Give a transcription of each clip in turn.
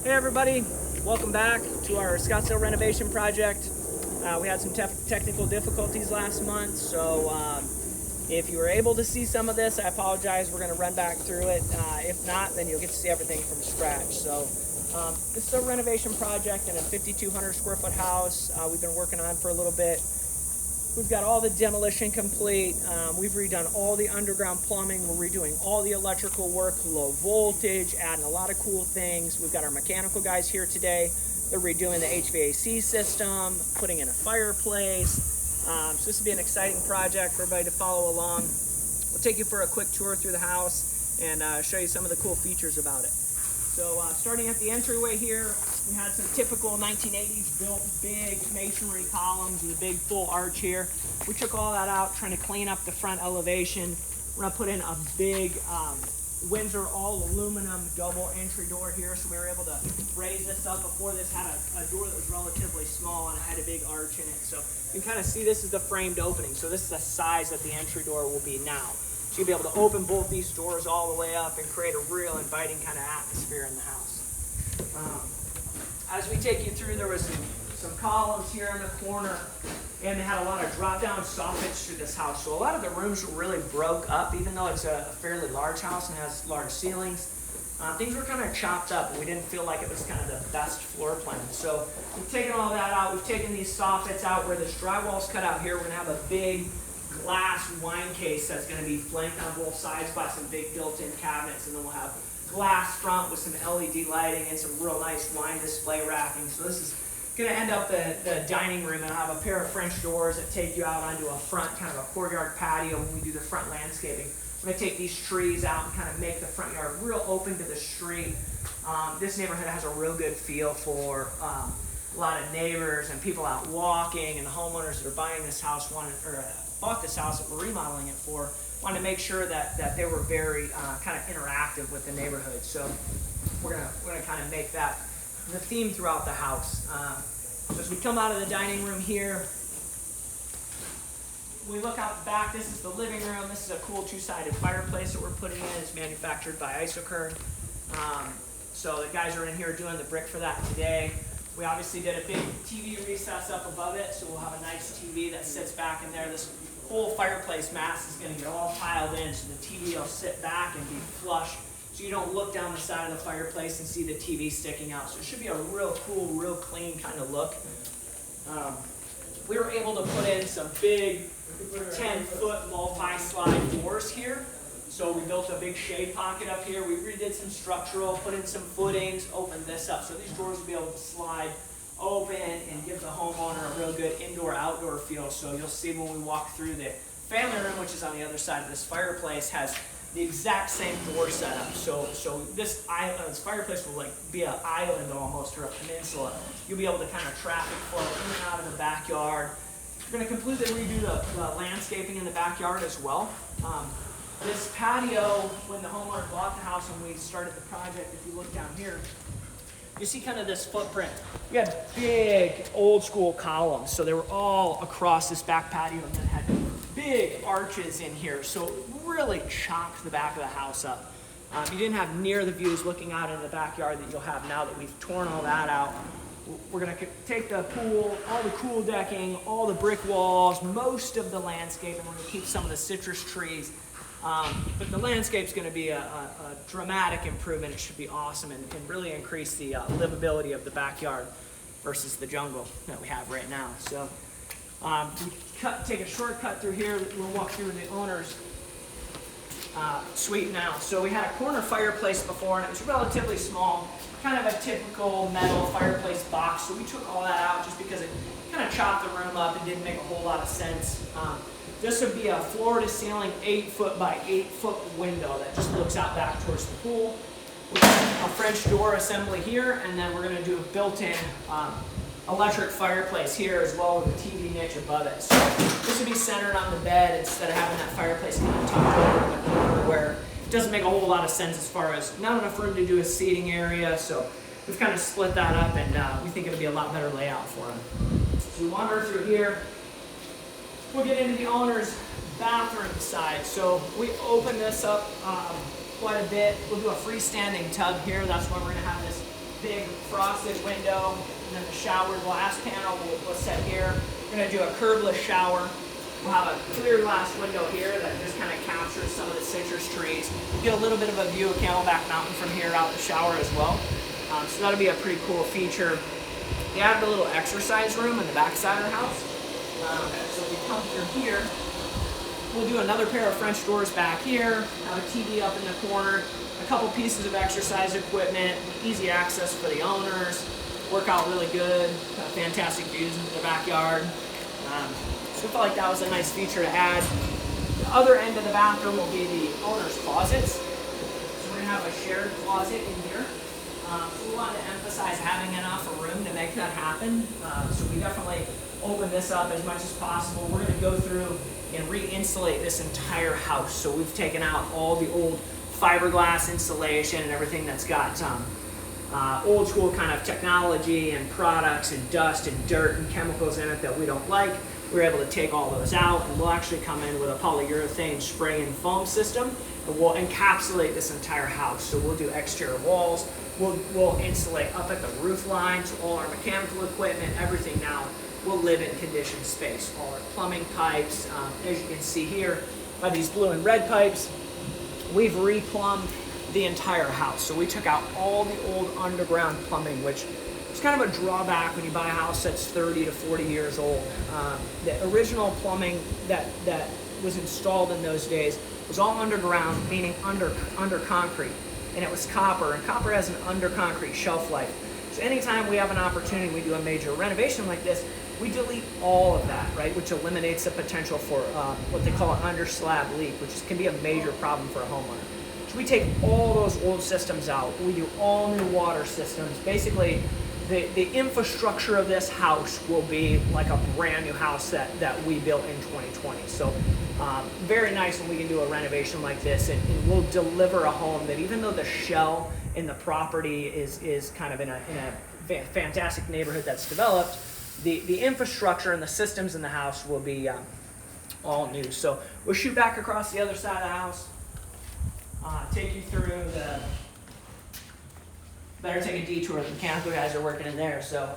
Hey everybody, welcome back to our Scottsdale renovation project. We had some technical difficulties last month, so if you were able to see some of this, I apologize. We're going to run back through it. If not, then you'll get to see everything from scratch. So this is a renovation project in a 5,200 square foot house we've been working on for a little bit. We've got all the demolition complete. We've redone all the underground plumbing. We're redoing all the electrical work, low voltage, adding a lot of cool things. We've got our mechanical guys here today. They're redoing the HVAC system, putting in a fireplace. So this will be an exciting project for everybody to follow along. We'll take you for a quick tour through the house and show you some of the cool features about it. So starting at the entryway here, we had some typical 1980s built big masonry columns with a big full arch here. We took all that out, trying to clean up the front elevation. We're gonna put in a big Windsor all aluminum double entry door here. So we were able to raise this up. Before this had a door that was relatively small and it had a big arch in it. So you can kind of see this is the framed opening. So this is the size that the entry door will be now. So you'll be able to open both these doors all the way up and create a real inviting kind of atmosphere in the house. As we take you through, there was some columns here in the corner, and they had a lot of drop-down soffits through this house. So a lot of the rooms were really broke up, even though it's a fairly large house and has large ceilings. Things were kind of chopped up, and we didn't feel like it was kind of the best floor plan. So we've taken all that out. We've taken these soffits out. Where this drywall's cut out here, we're going to have a big glass wine case that's going to be flanked on both sides by some big built-in cabinets, and then we'll have glass front with some LED lighting and some real nice wine display racking. So this is going to end up the dining room, and I'll have a pair of French doors that take you out onto a front kind of a courtyard patio when we do the front landscaping. I'm going to take these trees out and kind of make the front yard real open to the street. This neighborhood has a real good feel for a lot of neighbors and people out walking, and the homeowners that are buying this house bought this house that we're remodeling it for, wanted to make sure that they were very kind of interactive with the neighborhood. So we're gonna kind of make that the theme throughout the house. So as we come out of the dining room here, we look out the back. This is the living room. This is a cool two-sided fireplace that we're putting in. It's manufactured by Isokern. So the guys are in here doing the brick for that today. We obviously did a big TV recess up above it, so we'll have a nice TV that sits back in there. This whole fireplace mast is going to get all piled in, so the TV will sit back and be flush, so you don't look down the side of the fireplace and see the TV sticking out. So it should be a real cool, real clean kind of look. We were able to put in some big 10-foot multi-slide doors here. So we built a big shade pocket up here. We redid some structural, put in some footings, opened this up. So these doors will be able to slide open and give the homeowner a real good indoor-outdoor feel. So you'll see when we walk through the family room, which is on the other side of this fireplace, has the exact same door setup. So this fireplace will like be an island almost, or a peninsula. You'll be able to kind of traffic flow in and out of the backyard. We're going to completely redo the landscaping in the backyard as well. This patio, when the homeowner bought the house and we started the project, if you look down here, you see kind of this footprint. We had big old school columns, so they were all across this back patio, and then had big arches in here. So really chopped the back of the house up. You didn't have near the views looking out into the backyard that you'll have now that we've torn all that out. We're gonna take the pool, all the cool decking, all the brick walls, most of the landscape, and we're gonna keep some of the citrus trees. But the landscape's going to be a dramatic improvement. It should be awesome and really increase the livability of the backyard versus the jungle that we have right now. So we take a shortcut through here. We'll walk through the owner's suite now. So we had a corner fireplace before, and it was relatively small, kind of a typical metal fireplace box. So we took all that out just because it kind of chopped the room up and didn't make a whole lot of sense. This would be a floor-to-ceiling 8-foot by 8-foot window that just looks out back towards the pool. We've got a French door assembly here, and then we're going to do a built-in electric fireplace here as well with a TV niche above it. So this would be centered on the bed instead of having that fireplace kind of tucked over in the corner where it doesn't make a whole lot of sense as far as not enough room to do a seating area. So we've kind of split that up, and we think it'll be a lot better layout for them. So we wander through here. We'll get into the owner's bathroom side. So we open this up quite a bit. We'll do a freestanding tub here. That's why we're going to have this big frosted window, and then the shower glass panel we'll set here. We're going to do a curbless shower. We'll have a clear glass window here that just kind of captures some of the citrus trees. You get a little bit of a view of Camelback Mountain from here out the shower as well. So that'll be a pretty cool feature. We added a little exercise room in the back side of the house. So if you come through here, we'll do another pair of French doors back here, have a TV up in the corner, a couple pieces of exercise equipment, easy access for the owners, work out really good, fantastic views into the backyard. So we felt like that was a nice feature to add. The other end of the bathroom will be the owner's closets. So we're going to have a shared closet in here. So we wanted to emphasize having enough room to make that happen. So we definitely open this up as much as possible. We're going to go through and re-insulate this entire house. So we've taken out all the old fiberglass insulation and everything that's got old school kind of technology and products and dust and dirt and chemicals in it that we don't like. We're able to take all those out, and we'll actually come in with a polyurethane spray and foam system, and we'll encapsulate this entire house. So we'll do exterior walls, we'll insulate up at the roof line, so all our mechanical equipment, everything now will live in conditioned space. All our plumbing pipes, as you can see here, by these blue and red pipes, we've replumbed the entire house. So we took out all the old underground plumbing, which is kind of a drawback when you buy a house that's 30 to 40 years old. The original plumbing that was installed in those days was all underground, meaning under concrete, and it was copper, and copper has an under concrete shelf life. So anytime we have an opportunity, we do a major renovation like this, we delete all of that, right, which eliminates the potential for what they call an under slab leak, which can be a major problem for a homeowner. So we take all those old systems out. We do all new water systems. Basically, the infrastructure of this house will be like a brand new house that we built in 2020. So very nice when we can do a renovation like this, and we'll deliver a home that, even though the shell in the property is kind of in a fantastic neighborhood that's developed, the infrastructure and the systems in the house will be all new. So we'll shoot back across the other side of the house, take you through the. Better take a detour. The mechanical guys are working in there, so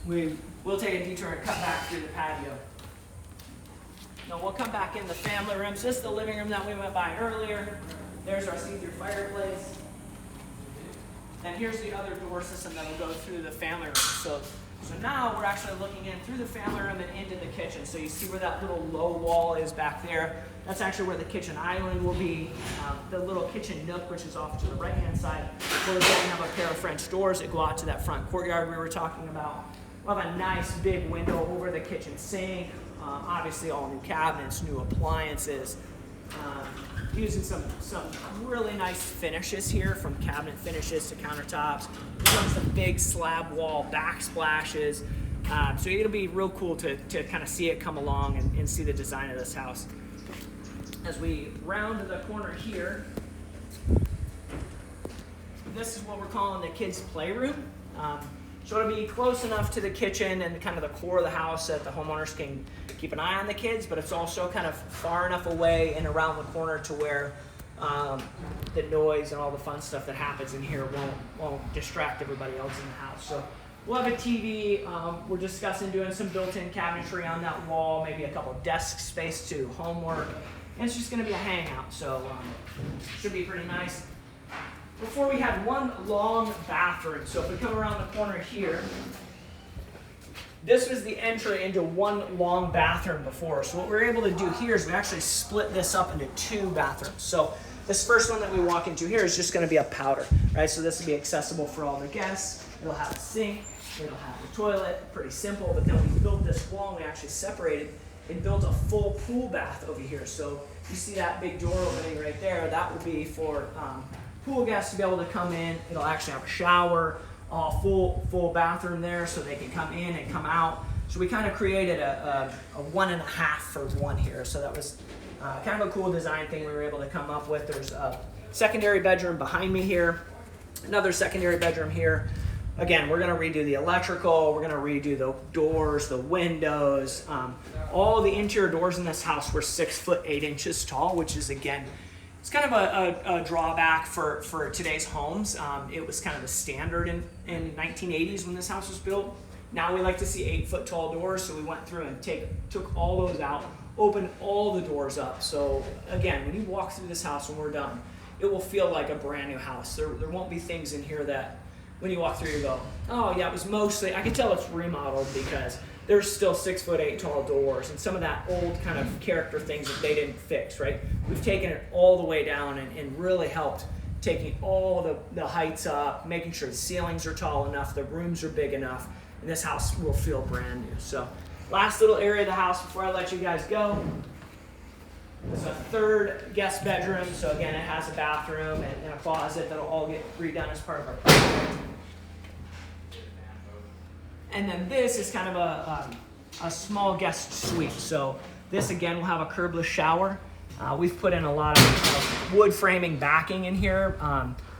we'll take a detour and cut back through the patio. Now we'll come back in the family room. So this is the living room that we went by earlier. There's our see-through fireplace. And here's the other door system that will go through the family room. So now we're actually looking in through the family room and into the kitchen. So you see where that little low wall is back there. That's actually where the kitchen island will be. The little kitchen nook, which is off to the right-hand side, we're going to have a pair of French doors that go out to that front courtyard we were talking about. We'll have a nice big window over the kitchen sink. Obviously all new cabinets, new appliances. Using some really nice finishes here, from cabinet finishes to countertops. Some big slab wall backsplashes. So it'll be real cool to kind of see it come along and see the design of this house. As we round the corner here, this is what we're calling the kids' playroom. So it'll be close enough to the kitchen and kind of the core of the house that the homeowners can keep an eye on the kids, but it's also kind of far enough away and around the corner to where the noise and all the fun stuff that happens in here won't distract everybody else in the house. So we'll have a TV. We're discussing doing some built-in cabinetry on that wall, maybe a couple desk space to homework. And it's just going to be a hangout, so should be pretty nice. Before, we had one long bathroom. So if we come around the corner here, this was the entry into one long bathroom before. So what we're able to do here is we actually split this up into two bathrooms. So this first one that we walk into here is just going to be a powder, right? So this will be accessible for all the guests. It'll have a sink, it'll have a toilet, pretty simple. But then we built this wall and we actually separated and built a full pool bath over here. So you see that big door opening right there, that will be for pool guests to be able to come in. It'll actually have a shower, full bathroom there, so they can come in and come out. So we kind of created a 1.5 for 1 here. So that was kind of a cool design thing we were able to come up with. There's a secondary bedroom behind me here, another secondary bedroom here. Again, we're going to redo the electrical, we're going to redo the doors, the windows. All the interior doors in this house were 6 foot 8 inches tall, which is, again, It's kind of a drawback for today's homes. It was kind of the standard in 1980s when this house was built. Now we like to see 8-foot tall doors, so we went through and took all those out, opened all the doors up. So again, when you walk through this house when we're done, it will feel like a brand new house. There won't be things in here that when you walk through you go, oh yeah, it was mostly, I can tell it's remodeled because there's still 6'8" tall doors and some of that old kind of character things that they didn't fix, right? We've taken it all the way down and really helped taking all the heights up, making sure the ceilings are tall enough, the rooms are big enough, and this house will feel brand new. So last little area of the house before I let you guys go. It's a third guest bedroom, so again, it has a bathroom and a closet that'll all get redone as part of our project. And then this is kind of a small guest suite. So this again will have a curbless shower. We've put in a lot of wood framing backing in here.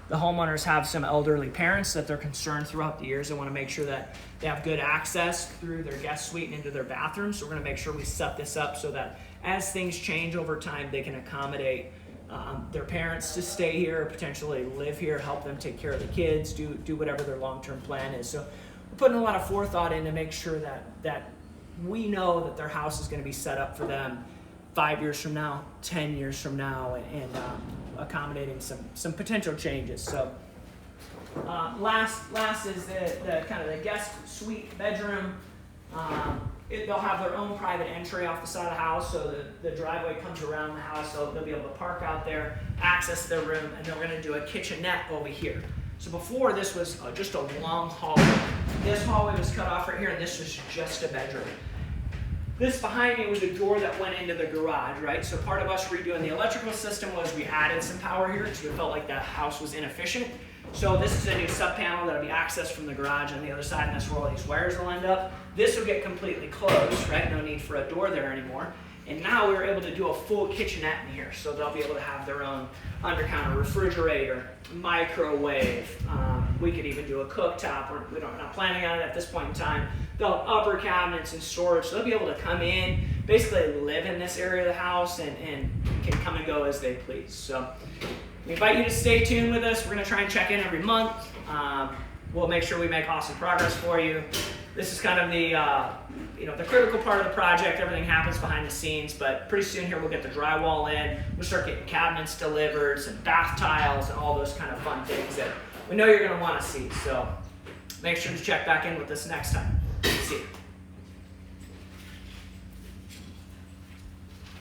The homeowners have some elderly parents that they're concerned throughout the years. They want to make sure that they have good access through their guest suite and into their bathroom. So we're going to make sure we set this up so that as things change over time, they can accommodate their parents to stay here, potentially live here, help them take care of the kids, do whatever their long-term plan is. So we're putting a lot of forethought in to make sure that we know that their house is going to be set up for them 5 years from now, 10 years from now, and accommodating some potential changes. So last is the kind of the guest suite bedroom. They'll have their own private entry off the side of the house, so the driveway comes around the house, so they'll be able to park out there, access their room, and then we're going to do a kitchenette over here. So before this was just a long hallway. This hallway was cut off right here, and this was just a bedroom. This behind me was a door that went into the garage, right? So part of us redoing the electrical system was we added some power here because we felt like that house was inefficient. So this is a new sub panel that'll be accessed from the garage on the other side, and that's where all these wires will end up. This will get completely closed, right? No need for a door there anymore. And now we were able to do a full kitchenette in here, so they'll be able to have their own under-counter refrigerator, microwave. We could even do a cooktop. We're not planning on it at this point in time. They'll have upper cabinets and storage, so they'll be able to come in, basically live in this area of the house, and can come and go as they please. So we invite you to stay tuned with us. We're going to try and check in every month. We'll make sure we make awesome progress for you. This is kind of the critical part of the project. Everything happens behind the scenes, but pretty soon here we'll get the drywall in. We'll start getting cabinets delivered, some bath tiles, and all those kind of fun things that we know you're going to want to see. So make sure to check back in with us next time. See you.